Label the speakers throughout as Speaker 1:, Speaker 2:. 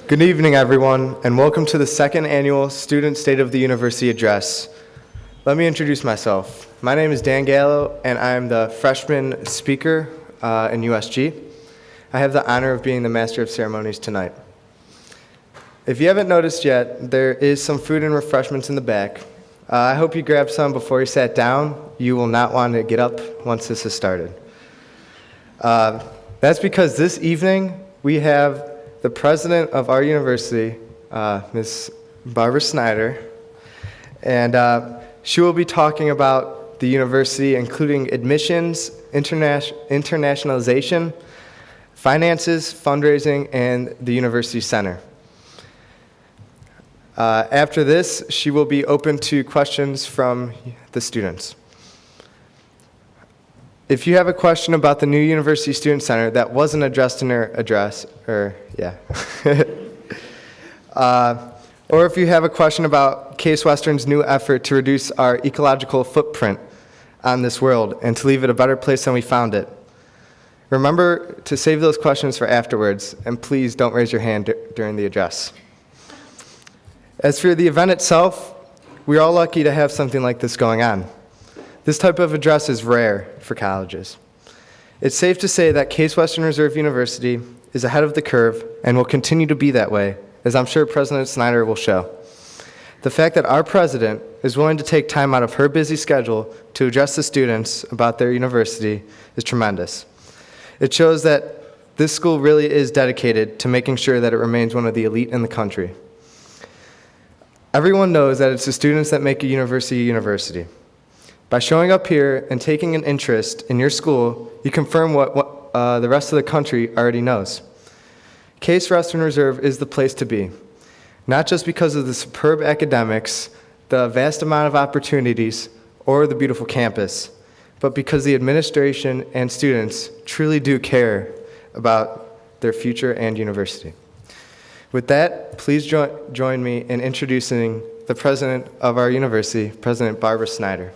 Speaker 1: Good evening, everyone, and welcome to the second annual Student State of the University Address. Let me introduce myself. My name is Dan Gallo, and I am the freshman speaker in USG. I have the honor of being the Master of Ceremonies tonight. If you haven't noticed yet, there is some food and refreshments in the back. I hope you grabbed some before you sat down. You will not want to get up once this is started. That's because this evening we have the president of our university, Ms. Barbara Snyder, and she will be talking about the university, including admissions, internationalization, finances, fundraising, and the university center. After this, she will be open to questions from the students. If you have a question about the new University Student Center that wasn't addressed in her address, or if you have a question about Case Western's new effort to reduce our ecological footprint on this world and to leave it a better place than we found it, remember to save those questions for afterwards, and please don't raise your hand during the address. As for the event itself, we're all lucky to have something like this going on. This type of address is rare for colleges. It's safe to say that Case Western Reserve University is ahead of the curve and will continue to be that way, as I'm sure President Snyder will show. The fact that our president is willing to take time out of her busy schedule to address the students about their university is tremendous. It shows that this school really is dedicated to making sure that it remains one of the elite in the country. Everyone knows that it's the students that make a university a university. By showing up here and taking an interest in your school, you confirm what the rest of the country already knows. Case Western Reserve is the place to be, not just because of the superb academics, the vast amount of opportunities, or the beautiful campus, but because the administration and students truly do care about their future and university. With that, please join me in introducing the president of our university, President Barbara Snyder.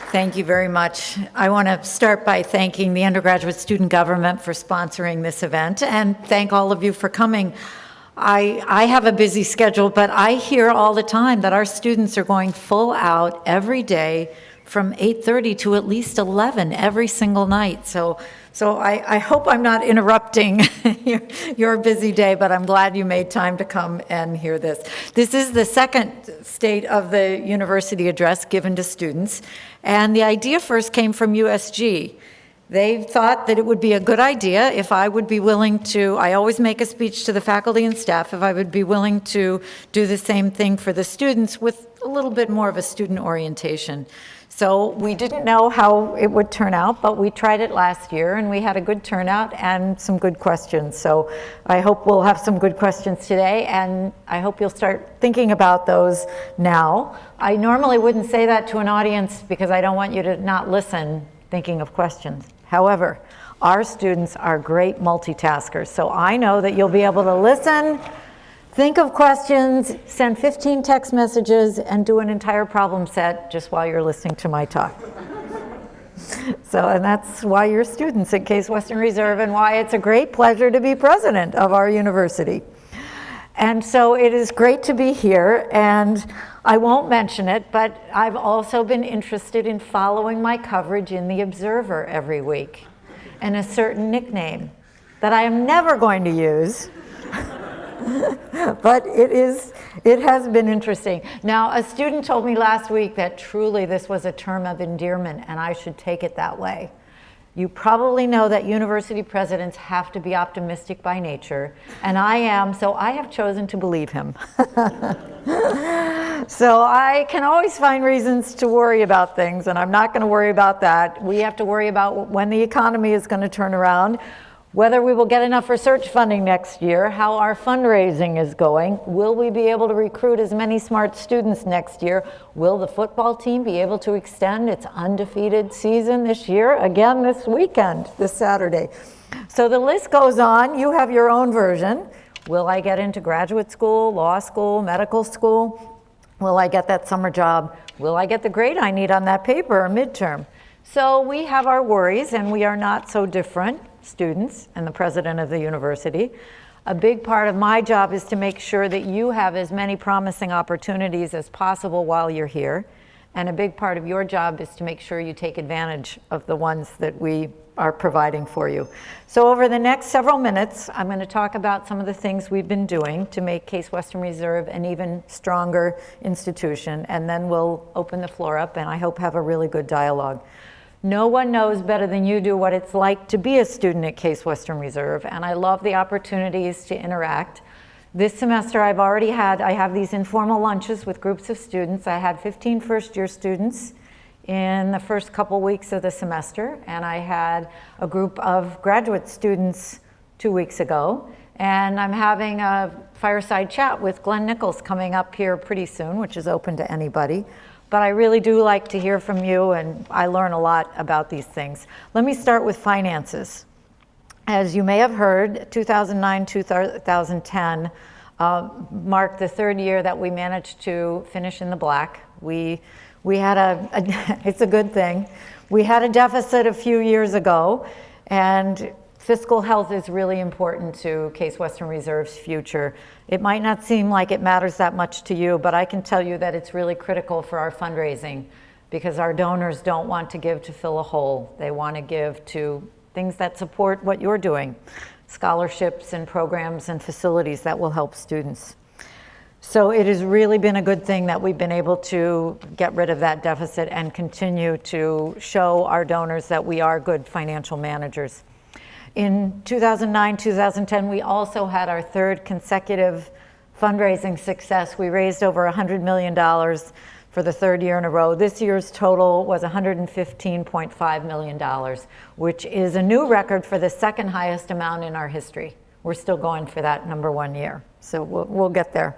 Speaker 2: Thank you very much. I want to start by thanking the Undergraduate Student Government for sponsoring this event, and thank all of you for coming. I have a busy schedule, but I hear all the time that our students are going full out every day from 8:30 to at least 11 every single night. So I hope I'm not interrupting your busy day, but I'm glad you made time to come and hear this. This is the second State of the University address given to students, and the idea first came from USG. They thought that it would be a good idea if I would be willing to, I always make a speech to the faculty and staff, if I would be willing to do the same thing for the students with a little bit more of a student orientation. So we didn't know how it would turn out, but we tried it last year and we had a good turnout and some good questions. So I hope we'll have some good questions today, and I hope you'll start thinking about those now. I normally wouldn't say that to an audience because I don't want you to not listen thinking of questions. However, our students are great multitaskers, so I know that you'll be able to listen, think of questions, send 15 text messages, and do an entire problem set just while you're listening to my talk. And that's why you're students at Case Western Reserve and why it's a great pleasure to be president of our university. And so it is great to be here, and I won't mention it, but I've also been interested in following my coverage in The Observer every week, and a certain nickname that I am never going to use. But it has been interesting. Now, a student told me last week that truly this was a term of endearment, and I should take it that way. You probably know that university presidents have to be optimistic by nature, and I am, so I have chosen to believe him. So I can always find reasons to worry about things, and I'm not going to worry about that. We have to worry about when the economy is going to turn around, whether we will get enough research funding next year, how our fundraising is going, will we be able to recruit as many smart students next year, will the football team be able to extend its undefeated season this year, again this weekend, this Saturday. So the list goes on. You have your own version. Will I get into graduate school, law school, medical school? Will I get that summer job? Will I get the grade I need on that paper or midterm? So we have our worries, and we are not so different, students and the president of the university. A big part of my job is to make sure that you have as many promising opportunities as possible while you're here. And a big part of your job is to make sure you take advantage of the ones that we are providing for you. So over the next several minutes, I'm going to talk about some of the things we've been doing to make Case Western Reserve an even stronger institution, and then we'll open the floor up and I hope have a really good dialogue. No one knows better than you do what it's like to be a student at Case Western Reserve, and I love the opportunities to interact. This semester I have these informal lunches with groups of students. I had 15 first-year students in the first couple weeks of the semester, and I had a group of graduate students 2 weeks ago, and I'm having a fireside chat with Glenn Nichols coming up here pretty soon, which is open to anybody. But I really do like to hear from you, and I learn a lot about these things. Let me start with finances. As you may have heard, 2009-2010 marked the third year that we managed to finish in the black. We had it's a good thing. We had a deficit a few years ago, and fiscal health is really important to Case Western Reserve's future. It might not seem like it matters that much to you, but I can tell you that it's really critical for our fundraising, because our donors don't want to give to fill a hole. They want to give to things that support what you're doing, scholarships and programs and facilities that will help students. So it has really been a good thing that we've been able to get rid of that deficit and continue to show our donors that we are good financial managers. In 2009-2010, we also had our third consecutive fundraising success. We raised over $100 million for the third year in a row. This year's total was $115.5 million, which is a new record for the second highest amount in our history. We're still going for that #1 year, so we'll get there.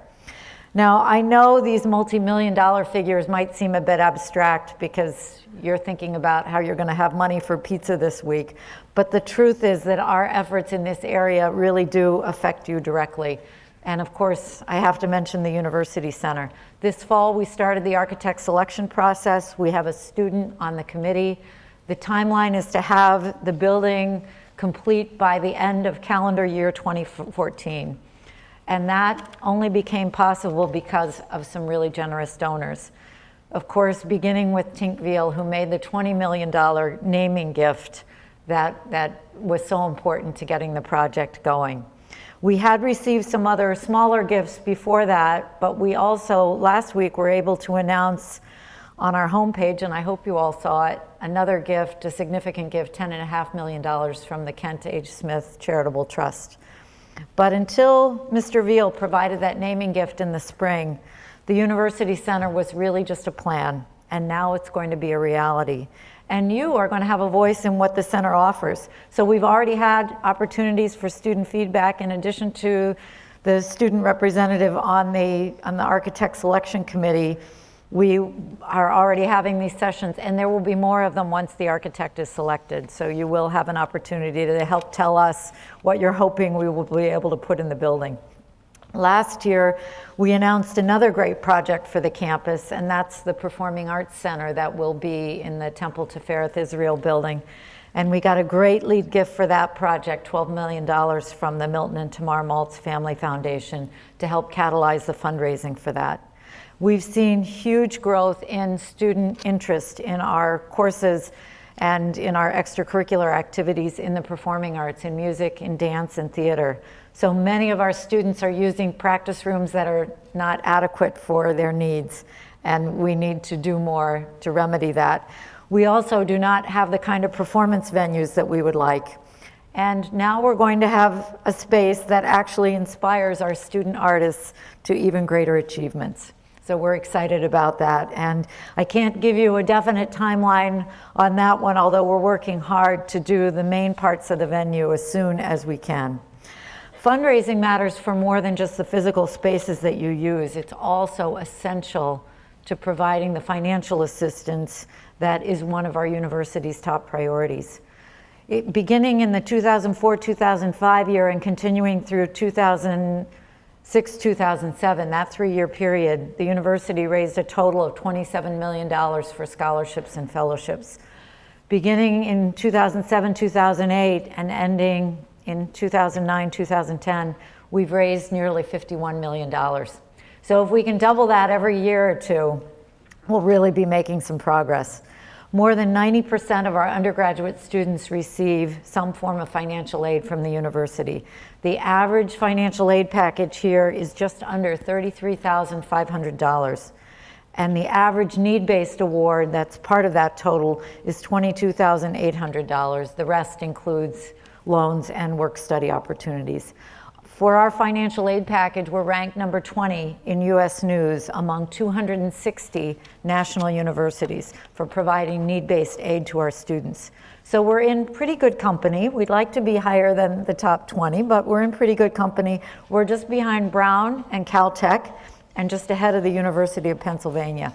Speaker 2: Now, I know these multi-million-dollar figures might seem a bit abstract because you're thinking about how you're going to have money for pizza this week, but the truth is that our efforts in this area really do affect you directly. And of course, I have to mention the University Center. This fall, we started the architect selection process. We have a student on the committee. The timeline is to have the building complete by the end of calendar year 2014. And that only became possible because of some really generous donors. Of course, beginning with Tink Veale, who made the $20 million naming gift that was so important to getting the project going. We had received some other smaller gifts before that, but we also, last week, were able to announce on our homepage, and I hope you all saw it, another gift, a significant gift, $10.5 million from the Kent H. Smith Charitable Trust. But until Mr. Veale provided that naming gift in the spring, the University Center was really just a plan, and now it's going to be a reality. And you are going to have a voice in what the center offers. So we've already had opportunities for student feedback in addition to the student representative on the architect selection committee. We are already having these sessions, and there will be more of them once the architect is selected. So you will have an opportunity to help tell us what you're hoping we will be able to put in the building. Last year, we announced another great project for the campus, and that's the Performing Arts Center that will be in the Temple Tifereth Israel building. And we got a great lead gift for that project, $12 million from the Milton and Tamar Maltz Family Foundation to help catalyze the fundraising for that. We've seen huge growth in student interest in our courses and in our extracurricular activities in the performing arts, in music, in dance, and theater. So many of our students are using practice rooms that are not adequate for their needs, and we need to do more to remedy that. We also do not have the kind of performance venues that we would like. And now we're going to have a space that actually inspires our student artists to even greater achievements. So we're excited about that. And I can't give you a definite timeline on that one, although we're working hard to do the main parts of the venue as soon as we can. Fundraising matters for more than just the physical spaces that you use. It's also essential to providing the financial assistance that is one of our university's top priorities. Beginning in the 2004-2005 year and continuing through 2006-2007, that 3-year period, the university raised a total of $27 million for scholarships and fellowships. Beginning in 2007, 2008, and ending in 2009, 2010, we've raised nearly $51 million. So if we can double that every year or two, we'll really be making some progress. More than 90% of our undergraduate students receive some form of financial aid from the university. The average financial aid package here is just under $33,500. And the average need-based award that's part of that total is $22,800. The rest includes loans and work-study opportunities. For our financial aid package, we're ranked number 20 in US News among 260 national universities for providing need-based aid to our students. So we're in pretty good company. We'd like to be higher than the top 20, but we're in pretty good company. We're just behind Brown and Caltech, and just ahead of the University of Pennsylvania.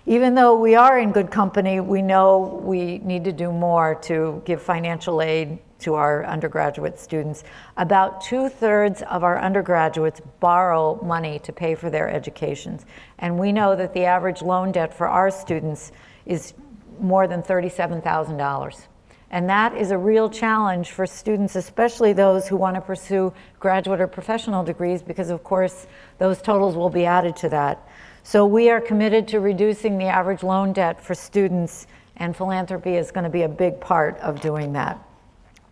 Speaker 2: Even though we are in good company, we know we need to do more to give financial aid to our undergraduate students. About 2/3 of our undergraduates borrow money to pay for their educations. And we know that the average loan debt for our students is more than $37,000. And that is a real challenge for students, especially those who want to pursue graduate or professional degrees, because of course those totals will be added to that. So we are committed to reducing the average loan debt for students, and philanthropy is going to be a big part of doing that.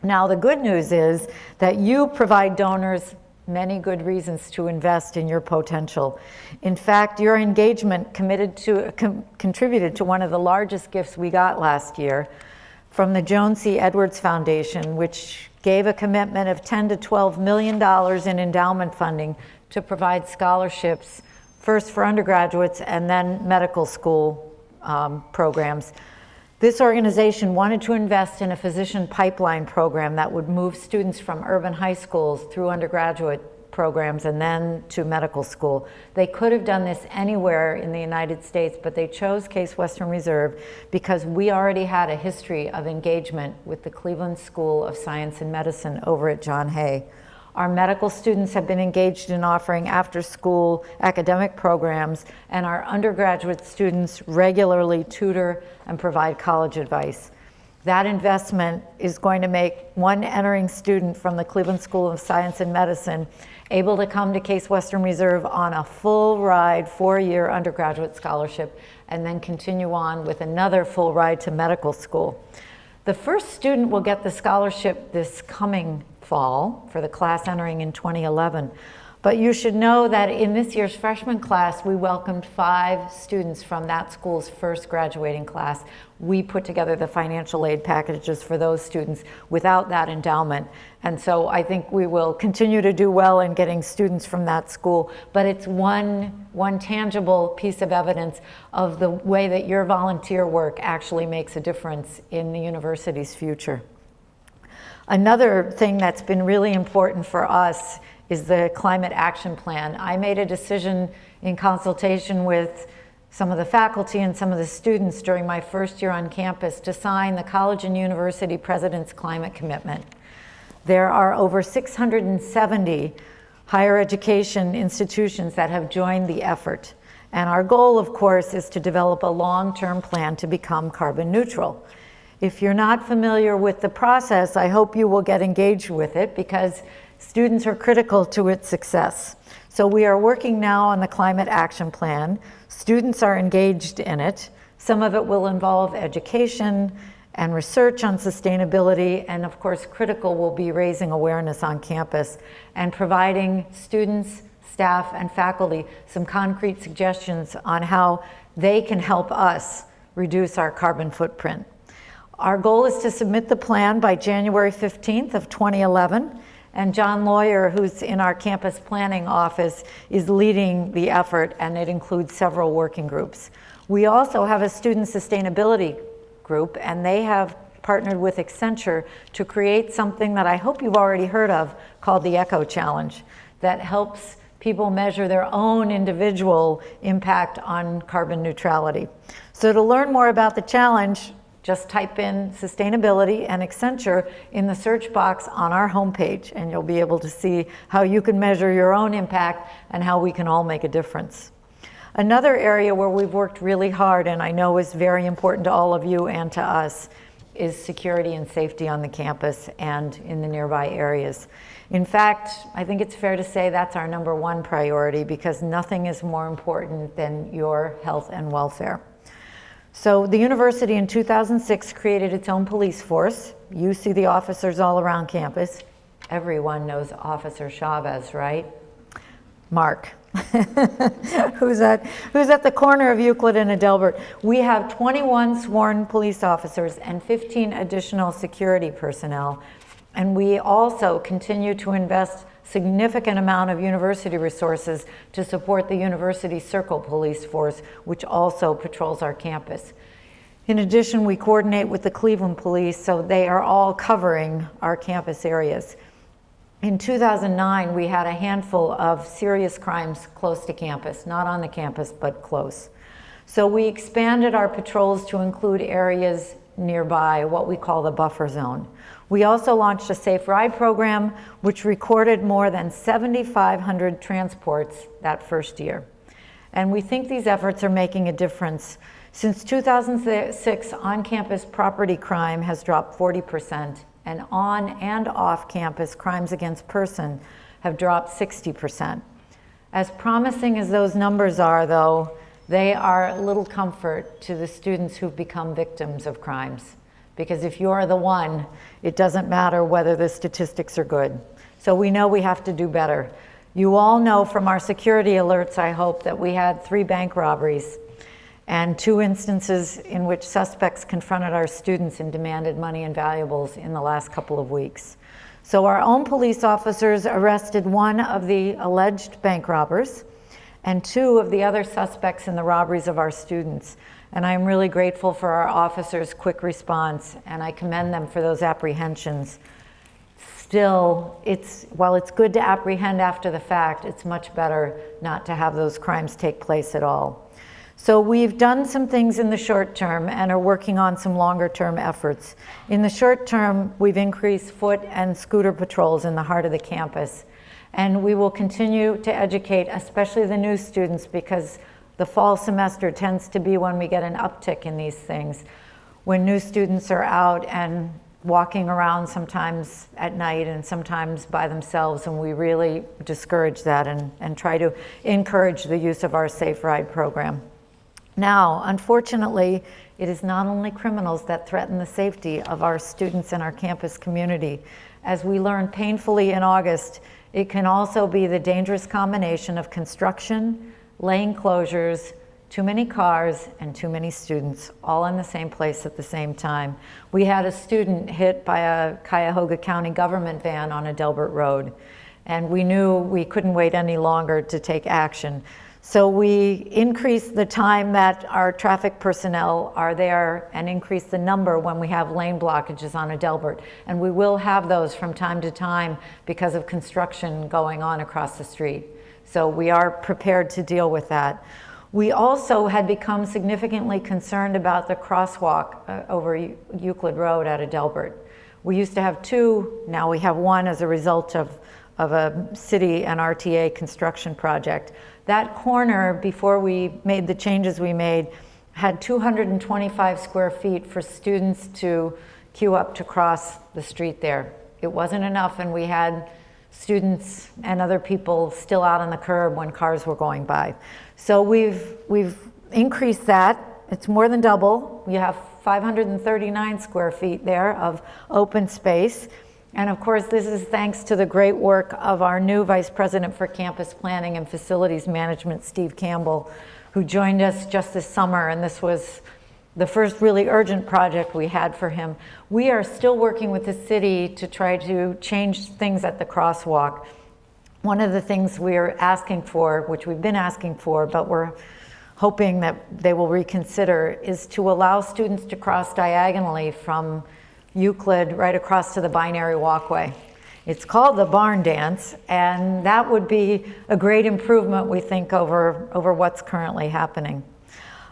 Speaker 2: Now the good news is that you provide donors many good reasons to invest in your potential. In fact, your engagement contributed to one of the largest gifts we got last year from the Joan C. Edwards Foundation, which gave a commitment of $10 to $12 million in endowment funding to provide scholarships, first for undergraduates and then medical school programs. This organization wanted to invest in a physician pipeline program that would move students from urban high schools through undergraduate programs and then to medical school. They could have done this anywhere in the United States, but they chose Case Western Reserve because we already had a history of engagement with the Cleveland School of Science and Medicine over at John Hay. Our medical students have been engaged in offering after-school academic programs, and our undergraduate students regularly tutor and provide college advice. That investment is going to make one entering student from the Cleveland School of Science and Medicine able to come to Case Western Reserve on a full ride 4-year undergraduate scholarship and then continue on with another full ride to medical school. The first student will get the scholarship this coming fall for the class entering in 2011. But you should know that in this year's freshman class, we welcomed 5 students from that school's first graduating class. We put together the financial aid packages for those students without that endowment. And so I think we will continue to do well in getting students from that school. But it's one tangible piece of evidence of the way that your volunteer work actually makes a difference in the university's future. Another thing that's been really important for us is the climate action plan. I made a decision in consultation with some of the faculty and some of the students during my first year on campus to sign the college and university president's climate commitment. There are over 670 higher education institutions that have joined the effort. And our goal, of course, is to develop a long-term plan to become carbon neutral. If you're not familiar with the process, I hope you will get engaged with it because students are critical to its success. So we are working now on the climate action plan. Students are engaged in it. Some of it will involve education and research on sustainability, and of course critical will be raising awareness on campus and providing students, staff, and faculty some concrete suggestions on how they can help us reduce our carbon footprint. Our goal is to submit the plan by January 15th of 2011. And John Lawyer, who's in our campus planning office, is leading the effort, and it includes several working groups. We also have a student sustainability group, and they have partnered with Accenture to create something that I hope you've already heard of called the Echo Challenge that helps people measure their own individual impact on carbon neutrality. So to learn more about the challenge, just type in sustainability and Accenture in the search box on our homepage, and you'll be able to see how you can measure your own impact and how we can all make a difference. Another area where we've worked really hard, and I know is very important to all of you and to us, is security and safety on the campus and in the nearby areas. In fact, I think it's fair to say that's our number one priority, because nothing is more important than your health and welfare. So the university in 2006 created its own police force. You see the officers all around campus. Everyone knows Officer Chavez, right? Mark, who's at the corner of Euclid and Adelbert. We have 21 sworn police officers and 15 additional security personnel. And we also continue to invest significant amount of university resources to support the University Circle Police Force, which also patrols our campus. In addition, we coordinate with the Cleveland Police, so they are all covering our campus areas. In 2009, we had a handful of serious crimes close to campus, not on the campus, but close. So we expanded our patrols to include areas nearby, what we call the buffer zone. We also launched a Safe Ride program, which recorded more than 7,500 transports that first year. And we think these efforts are making a difference. Since 2006, on-campus property crime has dropped 40%, and on and off-campus crimes against person have dropped 60%. As promising as those numbers are, though, they are little comfort to the students who've become victims of crimes. Because if you're the one, it doesn't matter whether the statistics are good. So we know we have to do better. You all know from our security alerts, I hope, that we had 3 bank robberies and 2 instances in which suspects confronted our students and demanded money and valuables in the last couple of weeks. So our own police officers arrested 1 of the alleged bank robbers and 2 of the other suspects in the robberies of our students. And I'm really grateful for our officers' quick response, and I commend them for those apprehensions. Still, while it's good to apprehend after the fact, it's much better not to have those crimes take place at all. So we've done some things in the short term and are working on some longer term efforts. In the short term, we've increased foot and scooter patrols in the heart of the campus. And we will continue to educate, especially the new students, because the fall semester tends to be when we get an uptick in these things, when new students are out and walking around sometimes at night and sometimes by themselves, and we really discourage that and try to encourage the use of our Safe Ride program. Now, unfortunately, it is not only criminals that threaten the safety of our students and our campus community. As we learned painfully in August, it can also be the dangerous combination of construction, lane closures, too many cars, and too many students, all in the same place at the same time. We had a student hit by a Cuyahoga County government van on Adelbert Road, and we knew we couldn't wait any longer to take action. So we increased the time that our traffic personnel are there and increase the number when we have lane blockages on Adelbert. And we will have those from time to time because of construction going on across the street. So we are prepared to deal with that. We also had become significantly concerned about the crosswalk over Euclid Road at Adelbert. We used to have 2, now we have 1 as a result of a city and RTA construction project. That corner, before we made the changes we made, had 225 square feet for students to queue up to cross the street there. It wasn't enough, and we had students and other people still out on the curb when cars were going by. So we've increased that. It's more than double. We have 539 square feet there of open space. And of course, this is thanks to the great work of our new Vice President for Campus Planning and Facilities Management, Steve Campbell, who joined us just this summer, and this was the first really urgent project we had for him. We are still working with the city to try to change things at the crosswalk. One of the things we're asking for, which we've been asking for, but we're hoping that they will reconsider, is to allow students to cross diagonally from Euclid right across to the binary walkway. It's called the barn dance, and that would be a great improvement, we think, over what's currently happening.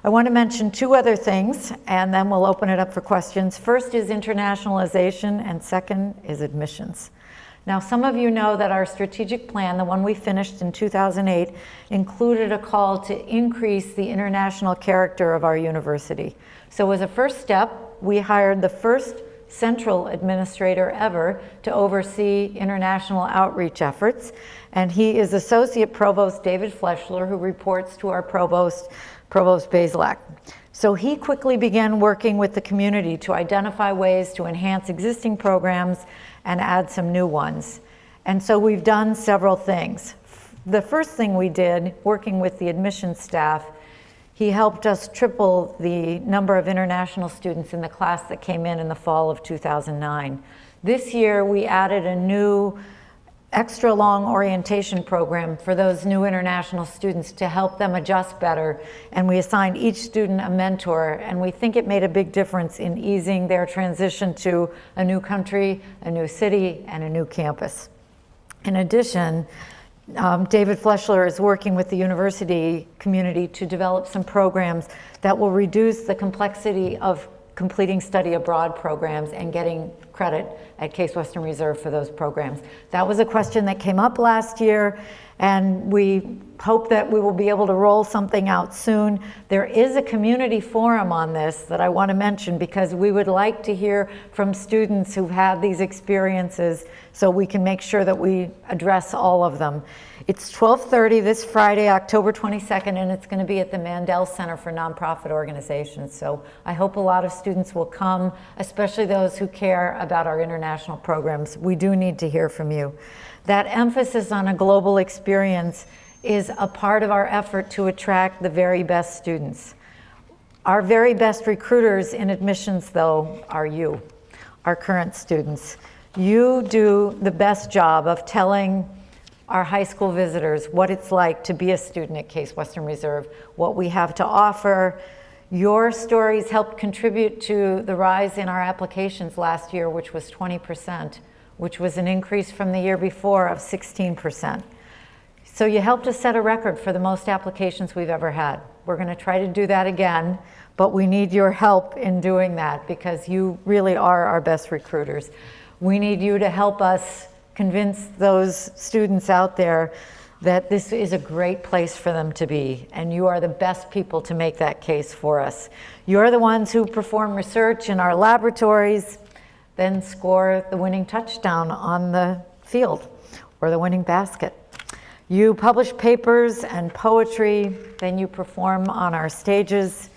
Speaker 2: I want to mention 2 other things, and then we'll open it up for questions. First is internationalization, and second is admissions. Now, some of you know that our strategic plan, the one we finished in 2008, included a call to increase the international character of our university. So as a first step, we hired the first central administrator ever to oversee international outreach efforts. And he is Associate Provost David Fleschler, who reports to our Provost Bazelak. So he quickly began working with the community to identify ways to enhance existing programs and add some new ones. And so we've done several things. The first thing we did, working with the admissions staff, he helped us triple the number of international students in the class that came in the fall of 2009. This year, we added a new extra long orientation program for those new international students to help them adjust better. And we assigned each student a mentor, and we think it made a big difference in easing their transition to a new country, a new city, and a new campus. In addition, David Fleschler is working with the university community to develop some programs that will reduce the complexity of completing study abroad programs and getting credit at Case Western Reserve for those programs. That was a question that came up last year, and we hope that we will be able to roll something out soon. There is a community forum on this that I want to mention because we would like to hear from students who've had these experiences so we can make sure that we address all of them. It's 12:30 this Friday, October 22nd, and it's going to be at the Mandel Center for Nonprofit Organizations. So I hope a lot of students will come, especially those who care about our international programs. We do need to hear from you. That emphasis on a global experience is a part of our effort to attract the very best students. Our very best recruiters in admissions, though, are you, our current students. You do the best job of telling our high school visitors what it's like to be a student at Case Western Reserve, what we have to offer. Your stories helped contribute to the rise in our applications last year, which was 20%, which was an increase from the year before of 16%. So you helped us set a record for the most applications we've ever had. We're going to try to do that again, but we need your help in doing that because you really are our best recruiters. We need you to help us convince those students out there that this is a great place for them to be, and you are the best people to make that case for us. You're the ones who perform research in our laboratories, then score the winning touchdown on the field or the winning basket. You publish papers and poetry, then you perform on our stages.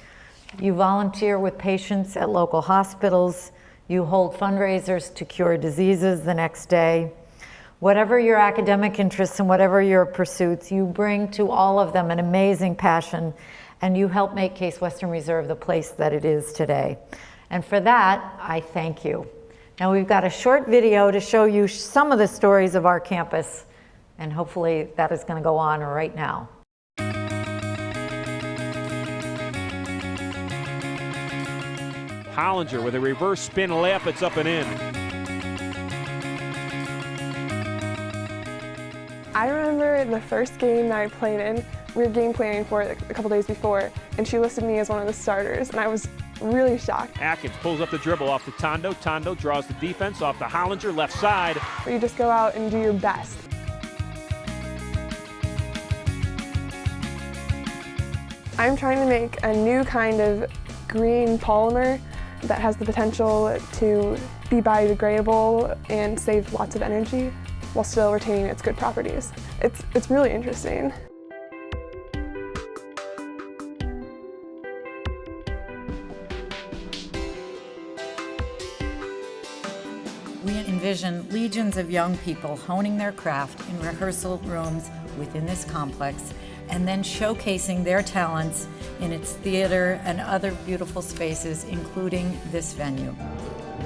Speaker 2: You volunteer with patients at local hospitals. You hold fundraisers to cure diseases the next day. Whatever your academic interests and whatever your pursuits, you bring to all of them an amazing passion, and you help make Case Western Reserve the place that it is today. And for that, I thank you. Now we've got a short video to show you some of the stories of our campus, and hopefully that is going to go on right now.
Speaker 3: Hollinger with a reverse spin layup, it's up and in.
Speaker 4: I remember the first game that I played in, we were game planning for it a couple days before, and she listed me as one of the starters, and I was really shocked.
Speaker 3: Atkins pulls up the dribble off the Tondo. Tondo draws the defense off the Hollinger left side.
Speaker 4: But you just go out and do your best. I'm trying to make a new kind of green polymer that has the potential to be biodegradable and save lots of energy while still retaining its good properties. It's really interesting.
Speaker 2: We envision legions of young people honing their craft in rehearsal rooms within this complex and then showcasing their talents in its theater and other beautiful spaces, including this venue.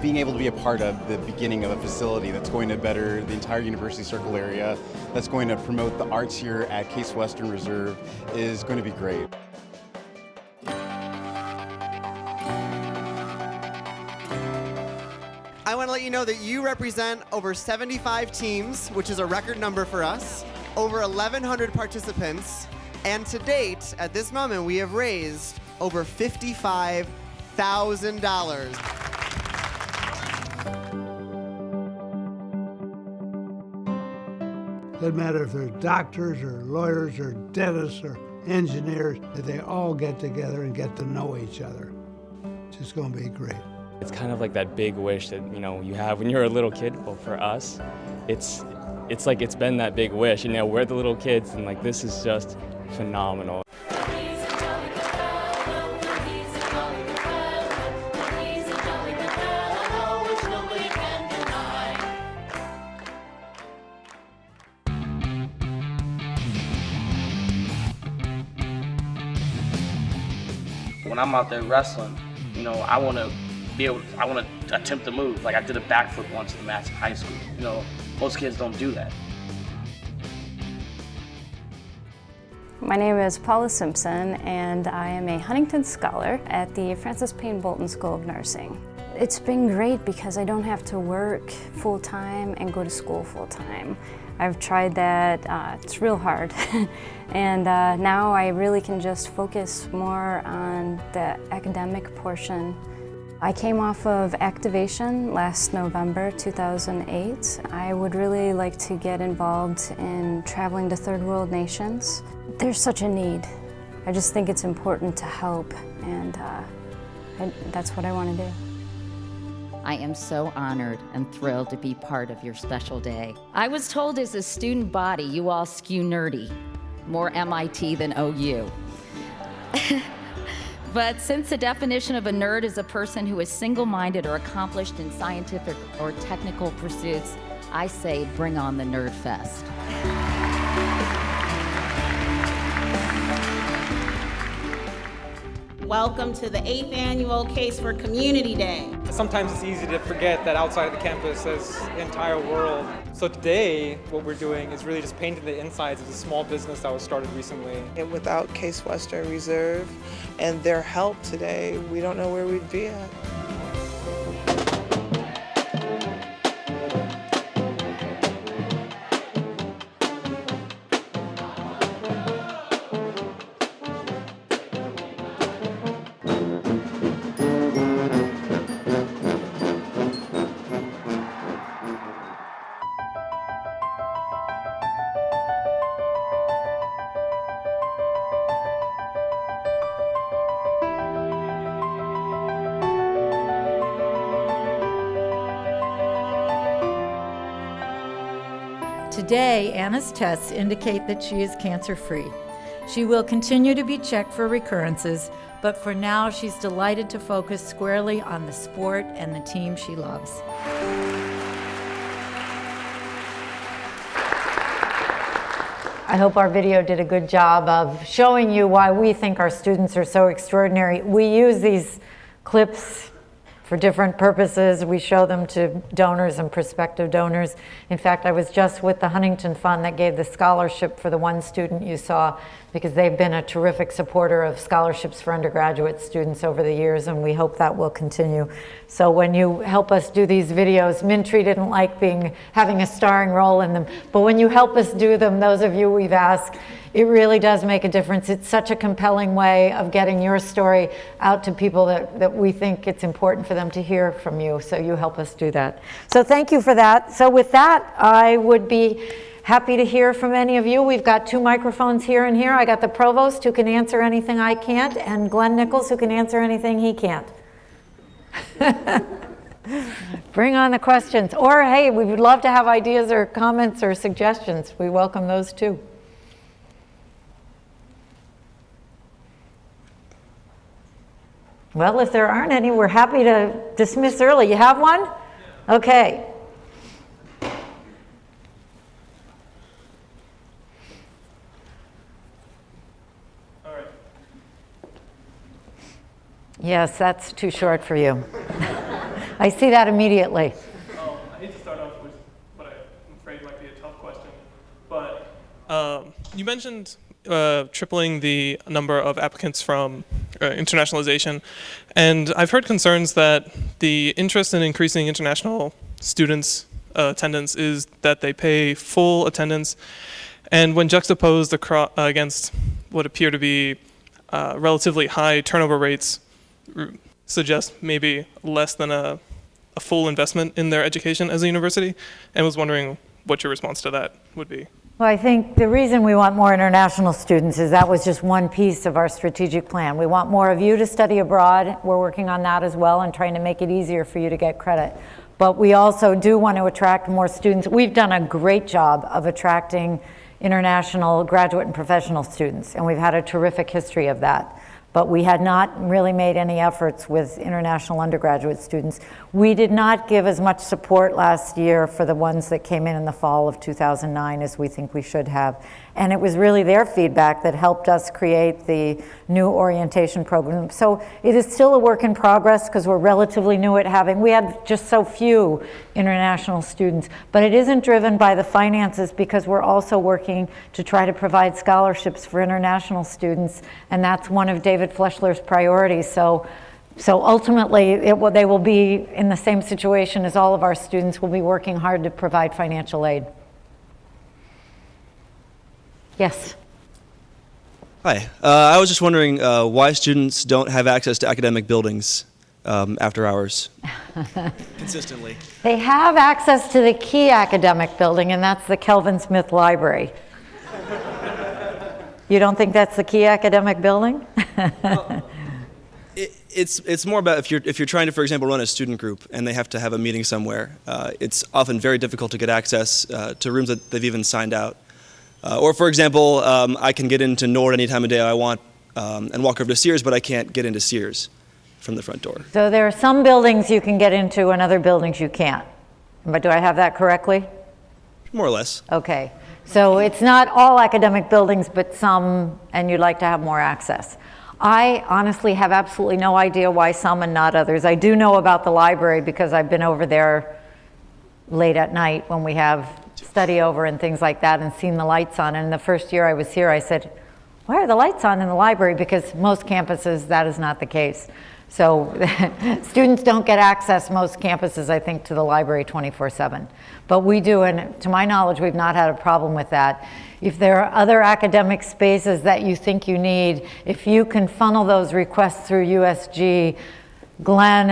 Speaker 5: Being able to be a part of the beginning of a facility that's going to better the entire University Circle area, that's going to promote the arts here at Case Western Reserve is going to be great.
Speaker 6: I want to let you know that you represent over 75 teams, which is a record number for us, over 1,100 participants, and to date, at this moment, we have raised over $55,000.
Speaker 7: Doesn't matter if they're doctors or lawyers or dentists or engineers, that they all get together and get to know each other. It's just going to be great.
Speaker 8: It's kind of like that big wish that, you know, you have when you're a little kid. Well, for us, it's like it's been that big wish. You know, we're the little kids, and like this is just phenomenal.
Speaker 9: When I'm out there wrestling, you know, I want to attempt to move. Like I did a backflip once in the mats in high school. You know, most kids don't do that.
Speaker 10: My name is Paula Simpson, and I am a Huntington Scholar at the Francis Payne Bolton School of Nursing. It's been great because I don't have to work full-time and go to school full-time. I've tried that, it's real hard. And now I really can just focus more on the academic portion. I came off of activation last November 2008. I would really like to get involved in traveling to third world nations. There's such a need. I just think it's important to help, and that's what I want to do.
Speaker 11: I am so honored and thrilled to be part of your special day. I was told as a student body, you all skew nerdy, more MIT than OU. But since the definition of a nerd is a person who is single-minded or accomplished in scientific or technical pursuits, I say bring on the Nerd Fest.
Speaker 12: Welcome to the 8th Annual Case for Community Day.
Speaker 13: Sometimes it's easy to forget that outside of the campus there's the entire world. So today, what we're doing is really just painting the insides of a small business that was started recently.
Speaker 14: And without Case Western Reserve and their help today, we don't know where we'd be at.
Speaker 2: Today, Anna's tests indicate that she is cancer-free. She will continue to be checked for recurrences, but for now, she's delighted to focus squarely on the sport and the team she loves. I hope our video did a good job of showing you why we think our students are so extraordinary. We use these clips for different purposes. We show them to donors and prospective donors. In fact, I was just with the Huntington Fund that gave the scholarship for the one student you saw, because they've been a terrific supporter of scholarships for undergraduate students over the years, and we hope that will continue. So when you help us do these videos, Mintree didn't like having a starring role in them, but when you help us do them, those of you we've asked, it really does make a difference. It's such a compelling way of getting your story out to people that we think it's important for them to hear from you. So you help us do that. So thank you for that. So with that, I would be happy to hear from any of you. We've got 2 microphones here and here. I got the provost who can answer anything I can't, and Glenn Nichols who can answer anything he can't. Bring on the questions. Or hey, we would love to have ideas or comments or suggestions. We welcome those too. Well, if there aren't any, we're happy to dismiss early. You have one? Okay.
Speaker 13: All right.
Speaker 2: Yes, that's too short for you. I see that immediately.
Speaker 13: I hate to start off with what I'm afraid might be a tough question, but you mentioned tripling the number of applicants from internationalization, and I've heard concerns that the interest in increasing international students' attendance is that they pay full attendance, and when juxtaposed against what appear to be relatively high turnover rates, suggest maybe less than a full investment in their education as a university, and was wondering what your response to that would be.
Speaker 2: Well, I think the reason we want more international students is that was just one piece of our strategic plan. We want more of you to study abroad. We're working on that as well and trying to make it easier for you to get credit. But we also do want to attract more students. We've done a great job of attracting international graduate and professional students, and we've had a terrific history of that. But we had not really made any efforts with international undergraduate students. We did not give as much support last year for the ones that came in the fall of 2009 as we think we should have. And it was really their feedback that helped us create the new orientation program. So it is still a work in progress because we're relatively new at having, we had just so few international students, but it isn't driven by the finances because we're also working to try to provide scholarships for international students, and that's one of David Fleschler's priorities. So ultimately, they will be in the same situation as all of our students. Will be working hard to provide financial aid. Yes.
Speaker 15: Hi. I was just wondering why students don't have access to academic buildings after hours consistently.
Speaker 2: They have access to the key academic building, and that's the Kelvin Smith Library. You don't think that's the key academic building?
Speaker 15: Well, it's more about if you're trying to, for example, run a student group and they have to have a meeting somewhere, it's often very difficult to get access to rooms that they've even signed out. Or, for example, I can get into Nord any time of day I want and walk over to Sears, but I can't get into Sears from the front door.
Speaker 2: So there are some buildings you can get into and other buildings you can't. But do I have that correctly?
Speaker 15: More or less.
Speaker 2: Okay. So it's not all academic buildings, but some, and you'd like to have more access. I honestly have absolutely no idea why some and not others. I do know about the library because I've been over there late at night when we have study over and things like that and seen the lights on. And the first year I was here, I said, why are the lights on in the library? Because most campuses, that is not the case. So students don't get access, most campuses, I think, to the library 24/7. But we do, and to my knowledge, we've not had a problem with that. If there are other academic spaces that you think you need, if you can funnel those requests through USG, Glenn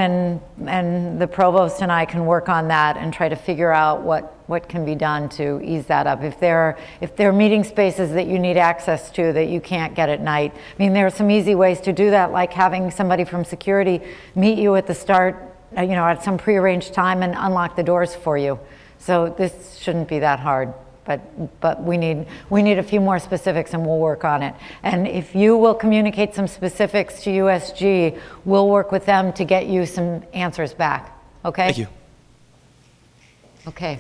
Speaker 2: and the provost and I can work on that and try to figure out what can be done to ease that up. If there are meeting spaces that you need access to that you can't get at night, I mean, there are some easy ways to do that, like having somebody from security meet you at the start, at some prearranged time and unlock the doors for you. So this shouldn't be that hard. But we need a few more specifics and we'll work on it. And if you will communicate some specifics to USG, we'll work with them to get you some answers back. Okay?
Speaker 15: Thank you.
Speaker 2: Okay.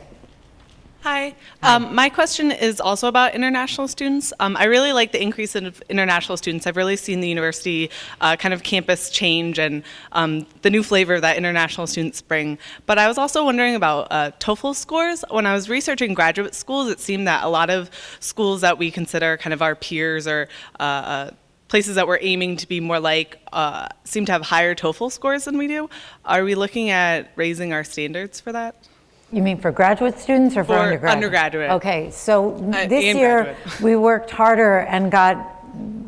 Speaker 16: Hi. My question is also about international students. I really like the increase in international students. I've really seen the university kind of campus change and the new flavor that international students bring. But I was also wondering about TOEFL scores. When I was researching graduate schools, it seemed that a lot of schools that we consider kind of our peers or places that we're aiming to be more like seem to have higher TOEFL scores than we do. Are we looking at raising our standards for that?
Speaker 2: You mean for graduate students or for undergraduate?
Speaker 16: Undergraduate.
Speaker 2: Okay, so this year we worked harder and got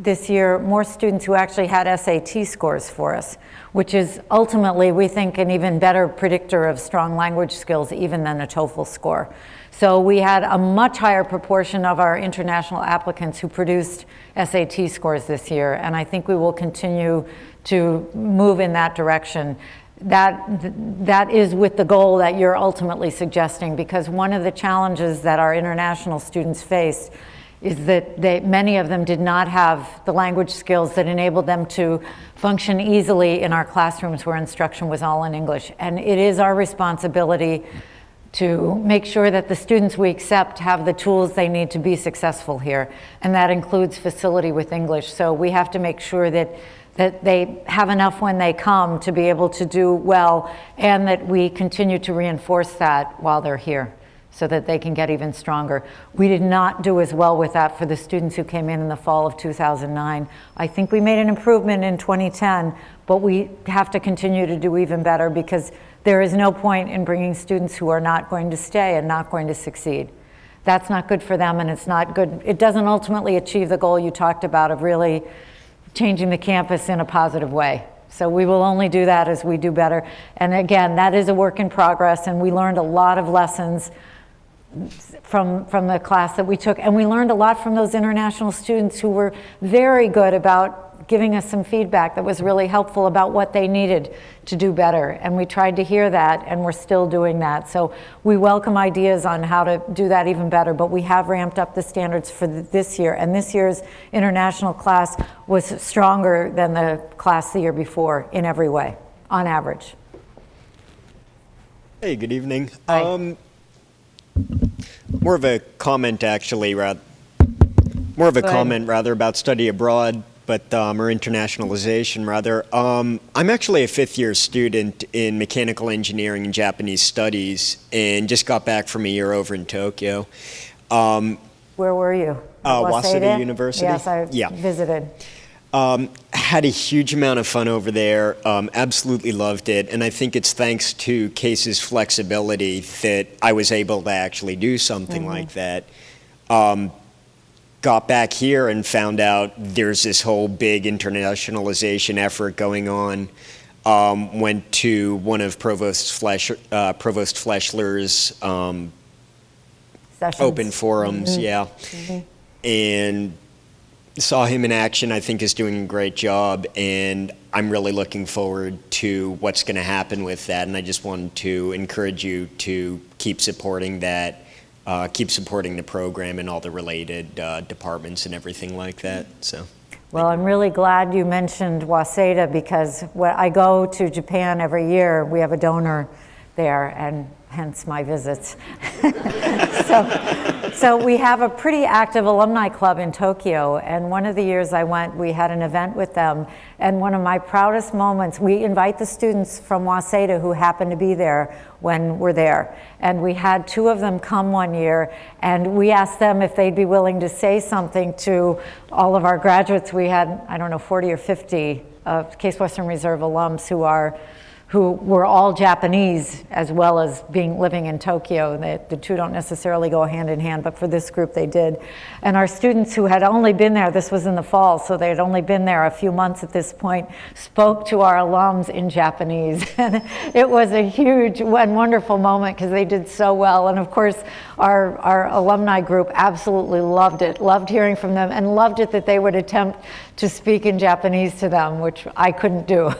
Speaker 2: this year more students who actually had SAT scores for us, which is ultimately, we think, an even better predictor of strong language skills even than a TOEFL score. So we had a much higher proportion of our international applicants who produced SAT scores this year, and I think we will continue to move in that direction. That is with the goal that you're ultimately suggesting, because one of the challenges that our international students faced is that many of them did not have the language skills that enabled them to function easily in our classrooms where instruction was all in English. And it is our responsibility to make sure that the students we accept have the tools they need to be successful here. And that includes facility with English. So we have to make sure that they have enough when they come to be able to do well, and that we continue to reinforce that while they're here so that they can get even stronger. We did not do as well with that for the students who came in the fall of 2009. I think we made an improvement in 2010, but we have to continue to do even better, because there is no point in bringing students who are not going to stay and not going to succeed. That's not good for them, and it's not good. It doesn't ultimately achieve the goal you talked about of really changing the campus in a positive way. So we will only do that as we do better. And again, that is a work in progress, and we learned a lot of lessons from the class that we took. And we learned a lot from those international students who were very good about giving us some feedback that was really helpful about what they needed to do better. And we tried to hear that, and we're still doing that. So we welcome ideas on how to do that even better, but we have ramped up the standards for this year. And this year's international class was stronger than the class the year before in every way, on average.
Speaker 17: Hey, good evening. More of a comment, actually, more of a comment rather about study abroad, but or internationalization rather. I'm actually a fifth-year student in mechanical engineering and Japanese studies, and just got back from a year over in Tokyo.
Speaker 2: Where were you?
Speaker 17: Waseda University.
Speaker 2: Yes, I visited.
Speaker 17: Had a huge amount of fun over there, absolutely loved it, and I think it's thanks to Case's flexibility that I was able to actually do something like that. Got back here and found out there's this whole big internationalization effort going on. Went to one of Provost Fleshler's open forums, and saw him in action. I think is doing a great job, and I'm really looking forward to what's going to happen with that. And I just wanted to encourage you to keep supporting that, keep supporting the program and all the related departments and everything like that. So.
Speaker 2: Well, I'm really glad you mentioned Waseda, because when I go to Japan every year, we have a donor there, and hence my visits. So we have a pretty active alumni club in Tokyo, and one of the years I went, we had an event with them, and one of my proudest moments, we invite the students from Waseda who happen to be there when we're there, and we had 2 of them come one year, and we asked them if they'd be willing to say something to all of our graduates. We had, I don't know, 40 or 50 Case Western Reserve alums who were all Japanese, as well as living in Tokyo. The two don't necessarily go hand in hand, but for this group they did. And our students who had only been there, this was in the fall, so they had only been there a few months at this point, spoke to our alums in Japanese. And it was a huge and wonderful moment because they did so well. And of course, our alumni group absolutely loved it, loved hearing from them, and loved it that they would attempt to speak in Japanese to them, which I couldn't do.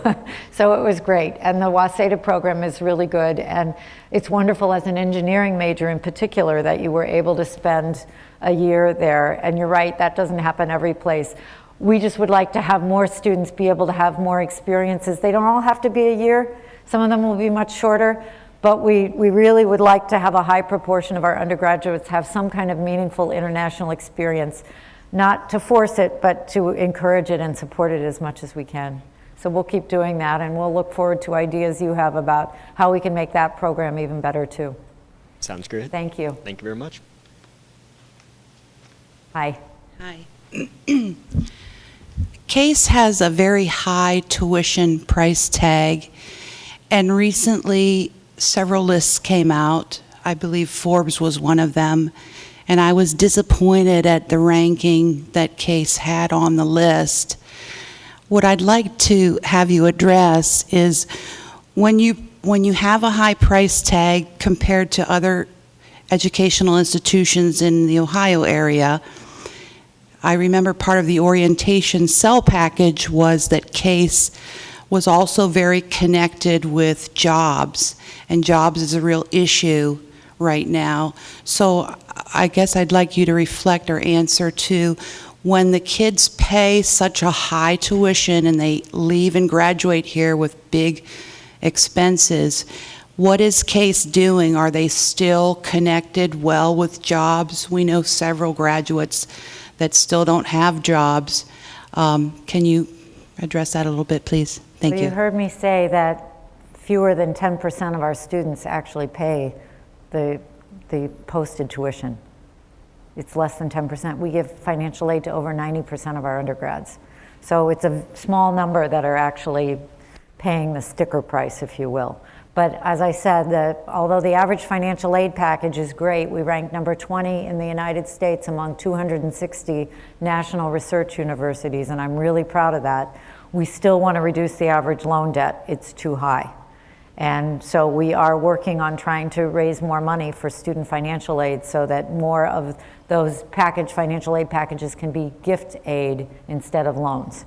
Speaker 2: So it was great. And the Waseda program is really good, and it's wonderful as an engineering major in particular that you were able to spend a year there. And you're right, that doesn't happen every place. We just would like to have more students be able to have more experiences. They don't all have to be a year. Some of them will be much shorter, but we really would like to have a high proportion of our undergraduates have some kind of meaningful international experience, not to force it, but to encourage it and support it as much as we can. So we'll keep doing that, and we'll look forward to ideas you have about how we can make that program even better too.
Speaker 17: Sounds good.
Speaker 2: Thank you.
Speaker 17: Thank you very much.
Speaker 2: Hi.
Speaker 18: Hi. Case has a very high tuition price tag, and recently several lists came out. I believe Forbes was one of them, and I was disappointed at the ranking that Case had on the list. What I'd like to have you address is when you have a high price tag compared to other educational institutions in the Ohio area, I remember part of the orientation cell package was that Case was also very connected with jobs, and jobs is a real issue right now. So I guess I'd like you to reflect or answer to, when the kids pay such a high tuition and they leave and graduate here with big expenses, what is Case doing? Are they still connected well with jobs? We know several graduates that still don't have jobs. Can you address that a little bit, please? Thank you.
Speaker 2: You heard me say that fewer than 10% of our students actually pay the posted tuition. It's less than 10%. We give financial aid to over 90% of our undergrads. So it's a small number that are actually paying the sticker price, if you will. But as I said, although the average financial aid package is great, we rank number 20 in the United States among 260 national research universities, and I'm really proud of that. We still want to reduce the average loan debt. It's too high. And so we are working on trying to raise more money for student financial aid so that more of those financial aid packages can be gift aid instead of loans.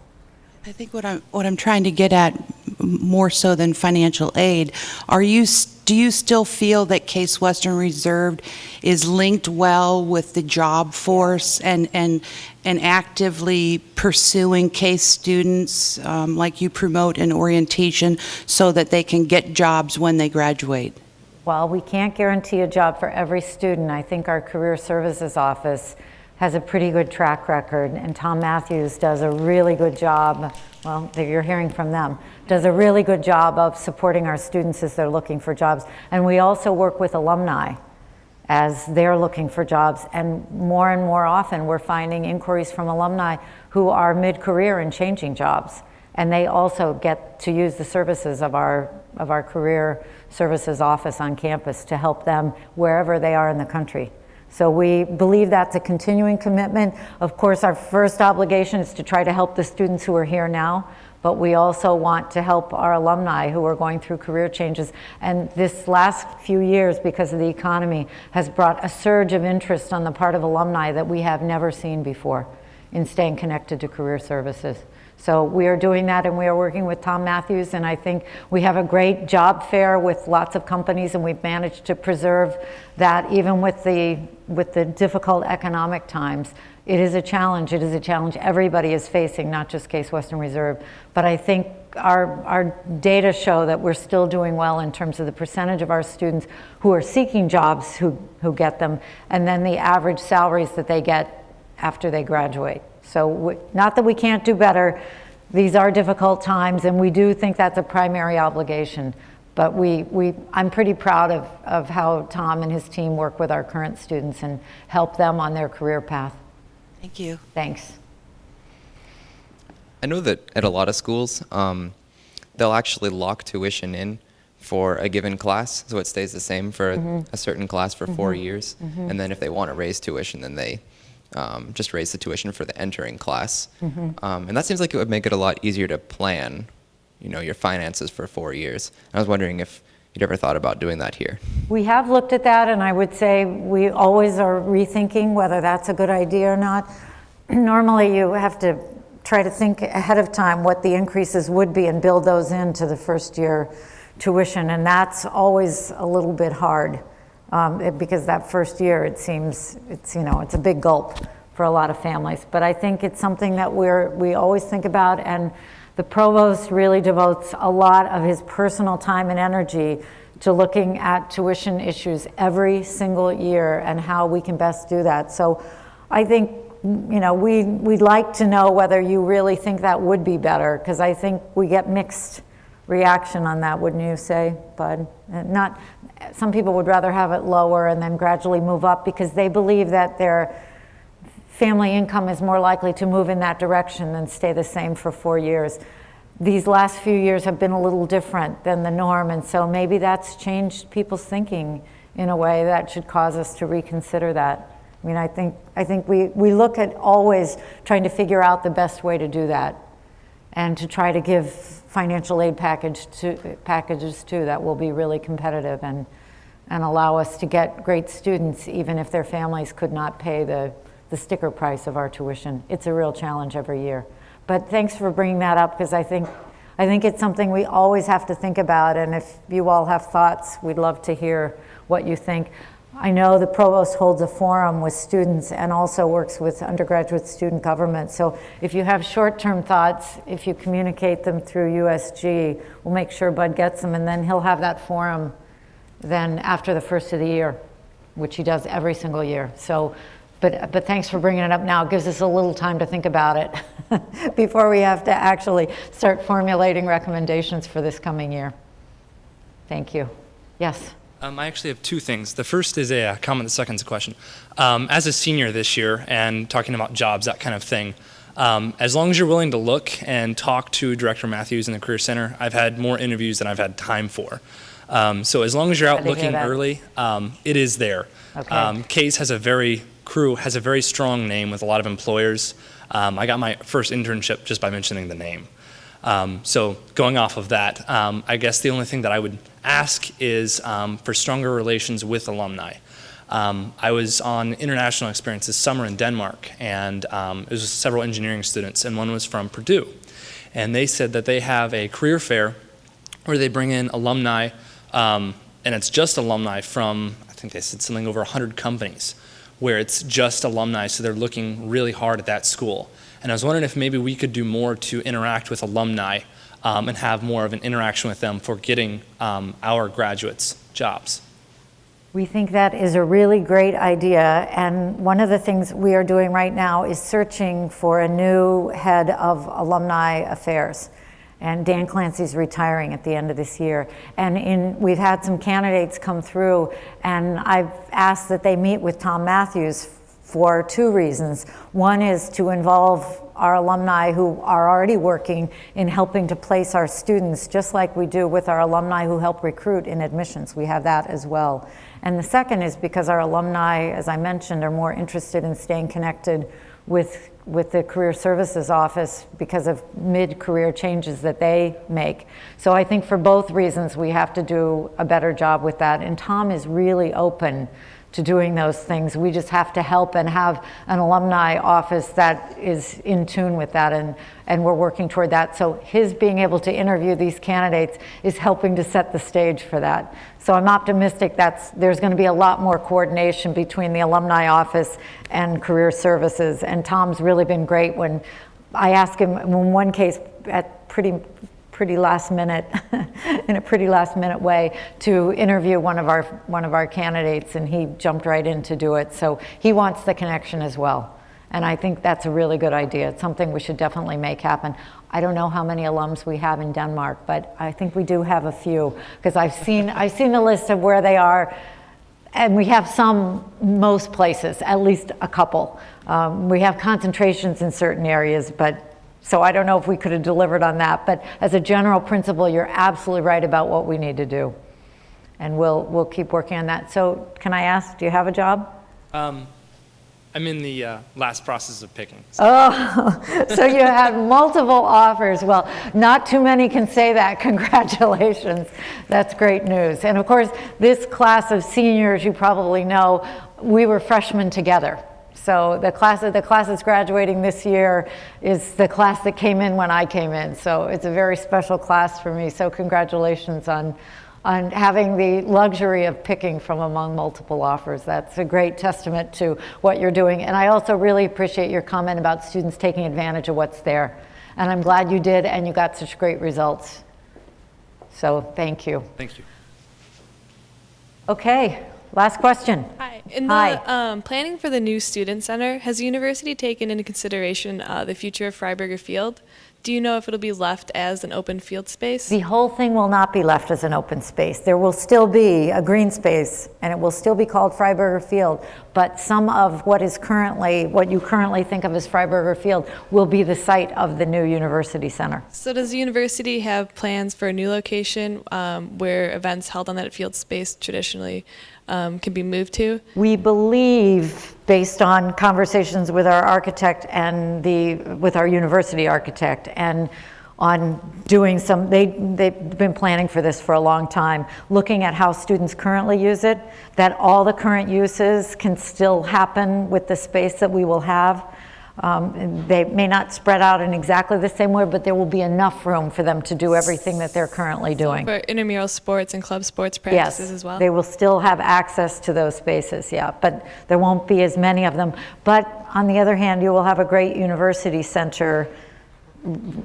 Speaker 18: I think what I'm trying to get at, more so than financial aid, do you still feel that Case Western Reserve is linked well with the job force and actively pursuing Case students, like you promote in orientation, so that they can get jobs when they graduate?
Speaker 2: Well, we can't guarantee a job for every student. I think our Career Services Office has a pretty good track record, and Tom Matthews does a really good job, well, you're hearing from them, does a really good job of supporting our students as they're looking for jobs. And we also work with alumni as they're looking for jobs, and more often we're finding inquiries from alumni who are mid-career and changing jobs, and they also get to use the services of our Career Services Office on campus to help them wherever they are in the country. So we believe that's a continuing commitment. Of course, our first obligation is to try to help the students who are here now, but we also want to help our alumni who are going through career changes. And this last few years, because of the economy, has brought a surge of interest on the part of alumni that we have never seen before in staying connected to career services. So we are doing that, and we are working with Tom Matthews, and I think we have a great job fair with lots of companies, and we've managed to preserve that even with the difficult economic times. It is a challenge. It is a challenge everybody is facing, not just Case Western Reserve. But I think our data show that we're still doing well in terms of the percentage of our students who are seeking jobs who get them, and then the average salaries that they get after they graduate. So not that we can't do better, these are difficult times, and we do think that's a primary obligation. But I'm pretty proud of how Tom and his team work with our current students and help them on their career path.
Speaker 18: Thank you.
Speaker 2: Thanks.
Speaker 19: I know that at a lot of schools, they'll actually lock tuition in for a given class, so it stays the same for a certain class for 4 years. And then if they want to raise tuition, then they just raise the tuition for the entering class. And that seems like it would make it a lot easier to plan, your finances for 4 years. I was wondering if you'd ever thought about doing that here.
Speaker 2: We have looked at that, and I would say we always are rethinking whether that's a good idea or not. Normally, you have to try to think ahead of time what the increases would be and build those into the first year tuition, and that's always a little bit hard. Because that first year, it seems, it's a big gulp for a lot of families. But I think it's something that we always think about, and the provost really devotes a lot of his personal time and energy to looking at tuition issues every single year and how we can best do that. So I think, we'd like to know whether you really think that would be better, because I think we get mixed reaction on that, wouldn't you say, Bud? Some people would rather have it lower and then gradually move up because they believe that their family income is more likely to move in that direction than stay the same for 4 years. These last few years have been a little different than the norm, and so maybe that's changed people's thinking in a way that should cause us to reconsider that. I mean, I think we look at always trying to figure out the best way to do that, and to try to give financial aid packages too that will be really competitive and allow us to get great students even if their families could not pay the sticker price of our tuition. It's a real challenge every year. But thanks for bringing that up, because I think it's something we always have to think about, and if you all have thoughts, we'd love to hear what you think. I know the provost holds a forum with students and also works with Undergraduate Student Government. So if you have short-term thoughts, if you communicate them through USG, we'll make sure Bud gets them, and then he'll have that forum then after the first of the year, which he does every single year. So, but thanks for bringing it up now. It gives us a little time to think about it before we have to actually start formulating recommendations for this coming year. Thank you. Yes?
Speaker 20: I actually have two things. The first is a comment, the second is a question. As a senior this year and talking about jobs, that kind of thing, as long as you're willing to look and talk to Director Matthews in the Career Center, I've had more interviews than I've had time for. So as long as you're out looking early, it is there.
Speaker 2: Okay.
Speaker 20: Case has a very strong name with a lot of employers. I got my first internship just by mentioning the name. So going off of that, I guess the only thing that I would ask is for stronger relations with alumni. I was on international experience this summer in Denmark, and it was with several engineering students, and one was from Purdue. And they said that they have a career fair where they bring in alumni, and it's just alumni from, I think they said something over 100 companies, where it's just alumni, so they're looking really hard at that school. And I was wondering if maybe we could do more to interact with alumni and have more of an interaction with them for getting our graduates jobs.
Speaker 2: We think that is a really great idea, and one of the things we are doing right now is searching for a new head of alumni affairs. And Dan Clancy's retiring at the end of this year. And we've had some candidates come through, and I've asked that they meet with Tom Matthews for two reasons. One is to involve our alumni who are already working in helping to place our students, just like we do with our alumni who help recruit in admissions. We have that as well. And the second is because our alumni, as I mentioned, are more interested in staying connected with the Career Services Office because of mid-career changes that they make. So I think for both reasons we have to do a better job with that. And Tom is really open to doing those things. We just have to help and have an alumni office that is in tune with that, and we're working toward that. So his being able to interview these candidates is helping to set the stage for that. So I'm optimistic there's going to be a lot more coordination between the alumni office and career services, and Tom's really been great. When I asked him in one case at pretty last minute, in a pretty last minute way, to interview one of our candidates, and he jumped right in to do it. So he wants the connection as well, and I think that's a really good idea. It's something we should definitely make happen. I don't know how many alums we have in Denmark, but I think we do have a few, because I've seen the list of where they are, and we have some most places, at least a couple. We have concentrations in certain areas, but so I don't know if we could have delivered on that, but as a general principle, you're absolutely right about what we need to do. And we'll keep working on that. So can I ask, do you have a job?
Speaker 20: I'm in the last process of picking.
Speaker 2: Oh, so you had multiple offers. Well, not too many can say that. Congratulations. That's great news. And of course, this class of seniors, you probably know, we were freshmen together. So the class that's graduating this year is the class that came in when I came in. So it's a very special class for me. So congratulations on having the luxury of picking from among multiple offers. That's a great testament to what you're doing. And I also really appreciate your comment about students taking advantage of what's there. And I'm glad you did, and you got such great results. So thank you.
Speaker 20: Thank you.
Speaker 2: Okay. Last question.
Speaker 21: Hi. In the planning for the new student center, has the university taken into consideration the future of Freiberger Field? Do you know if it'll be left as an open field space?
Speaker 2: The whole thing will not be left as an open space. There will still be a green space, and it will still be called Freiberger Field, but some of what you currently think of as Freiberger Field will be the site of the new university center.
Speaker 21: So does the university have plans for a new location where events held on that field space traditionally can be moved to?
Speaker 2: We believe, based on conversations with our architect and with our university architect, and on doing they've been planning for this for a long time, looking at how students currently use it, that all the current uses can still happen with the space that we will have. They may not spread out in exactly the same way, but there will be enough room for them to do everything that they're currently doing.
Speaker 21: For intramural sports and club sports practices as well?
Speaker 2: They will still have access to those spaces, yeah, but there won't be as many of them. But on the other hand, you will have a great university center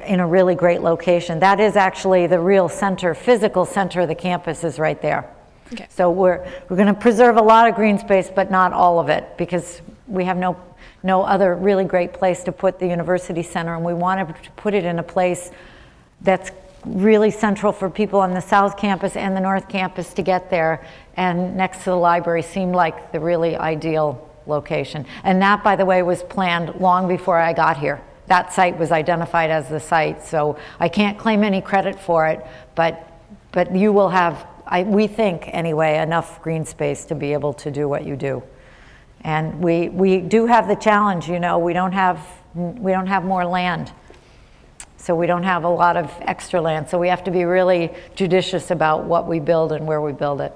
Speaker 2: in a really great location. That is actually the real center, physical center of the campus is right there.
Speaker 21: Okay.
Speaker 2: So we're going to preserve a lot of green space, but not all of it, because we have no other really great place to put the university center, and we wanted to put it in a place that's really central for people on the South Campus and the North Campus to get there, and next to the library seemed like the really ideal location. And that, by the way, was planned long before I got here. That site was identified as the site, so I can't claim any credit for it, but you will have, we think anyway, enough green space to be able to do what you do. And we do have the challenge, we don't have more land. So we don't have a lot of extra land. So we have to be really judicious about what we build and where we build it.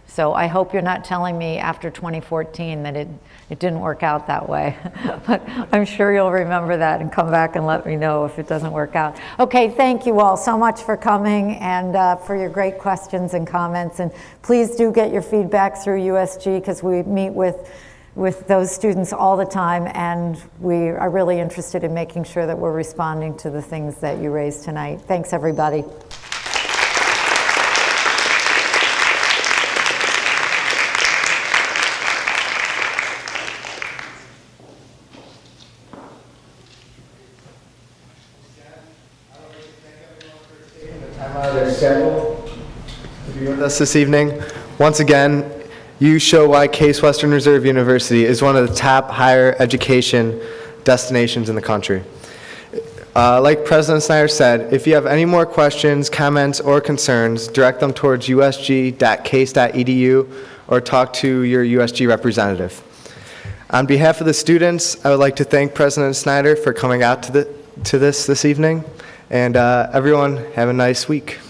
Speaker 2: So I hope you're not telling me after 2014 that it didn't work out that way. But I'm sure you'll remember that and come back and let me know if it doesn't work out. Okay, thank you all so much for coming and for your great questions and comments. And please do get your feedback through USG, because we meet with those students all the time, and we are really interested in making sure that we're responding to the things that you raised tonight. Thanks, everybody.
Speaker 1: Schedule to be with us this evening. Once again, you show why Case Western Reserve University is one of the top higher education destinations in the country. Like President Snyder said, if you have any more questions, comments, or concerns, direct them towards usg.case.edu or talk to your USG representative. On behalf of the students, I would like to thank President Snyder for coming out to this evening, and everyone have a nice week.